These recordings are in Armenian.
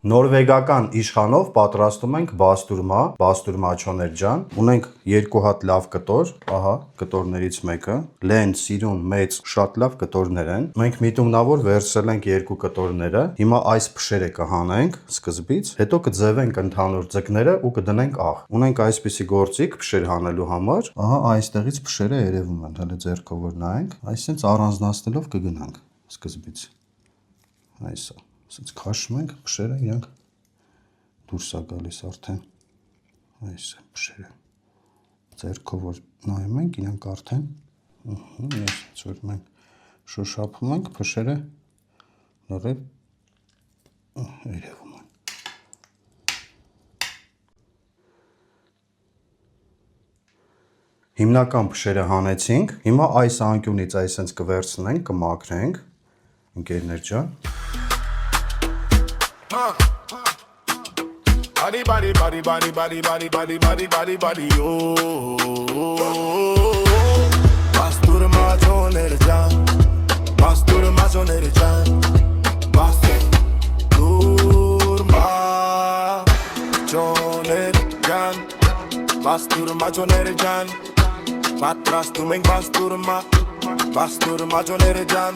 Նորվեգական իշխանով պատրաստում ենք բաստուրմա, բաստուրմաչոներ ջան։ Ունենք 2 հատ լավ կտոր, ահա, կտորներից մեկը։ Լեն, սիրուն, մեծ, շատ լավ կտորներ են։ Մենք միտումնավոր վերցրել ենք 2 կտորները։ Հիմա այս փշերը կհանենք սկզբից, հետո կձևենք ընդհանուր ձկները ու կդնենք աղ։ Ունենք այսպիսի գործիք փշեր հանելու համար։ Ահա այստեղից փշերը երևում են, հələ ձեռքով որ նայենք, այսպես առանձնացնելով կգնանք սկզբից։ Այսա, ասենց քաշում ենք փշերը, իրանք դուրս է գալիս արդեն։ Այս է փշերը։ Ձեռքով որ նայում ենք, իրանք արդեն այսպես որ մենք շոշափում ենք, փշերը լրիվ երևում են։ Հիմնական փշերը հանեցինք, հիմա այս անկյունից այսպես կվերցնենք, կմաքրենք, ընկերներ ջան։ Բաստուրմաչոները ջան, պատրաստում ենք բաստուրմաչոները ջան։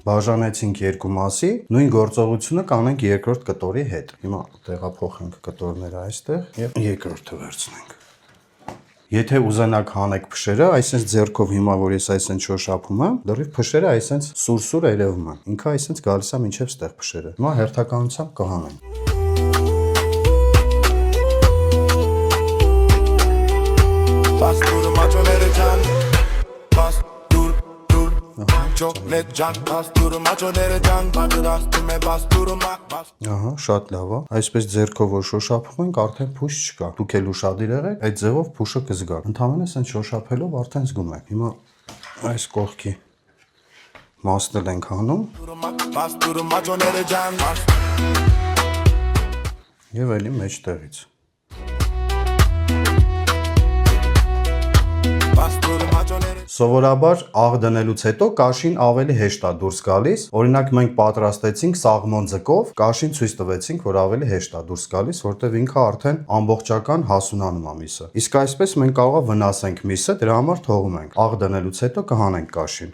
Բաժանեցինք 2 մասի, նույն գործողությունը կանենք երկրորդ կտորի հետ։ Հիմա տեղափոխենք կտորները այստեղ եւ երկրորդը վերցնենք։ Եթե ուզենաք հանեք փշերը, այսպես ձեռքով հիմա որ ես այսպես շոշափում եմ, լրիվ փշերը այսպես սուր-սուր երևում են։ Ինքը այսպես գալիս է մինչև ստեղ փշերը։ Հիմա հերթականությամբ կհանենք։ Բաստուրմաչոները ջան, Չոներ ջան, բաստուրմաչոները ջան, պատրաստում է բաստուրմա։ Ահա, շատ լավ է։ Այսպես ձեռքով որ շոշափում ենք, արդեն փուշ չկա։ Դուք էլ ուշադիր եղեք, այդ ձևով փուշը կզգա։ Ընդհանրապես այսպես շոշափելով արդեն զգում եք։ Հիմա այս կողքի մասն ենք հանում։ Բաստուրմաչոները ջան, Եվ էլի մեջտեղից։ Սովորաբար աղ դնելուց հետո կաշին ավելի հեշտ է դուրս գալիս։ Օրինակ մենք պատրաստեցինք սաղմոն ձկով, կաշին ցույց տվեցինք, որ ավելի հեշտ է դուրս գալիս, որտեղ ինքը արդեն ամբողջական հասունանում է միսը։ Իսկ այսպես մենք կարող է վնասենք միսը, դրա համար թողում ենք։ Աղ դնելուց հետո կհանենք կաշին։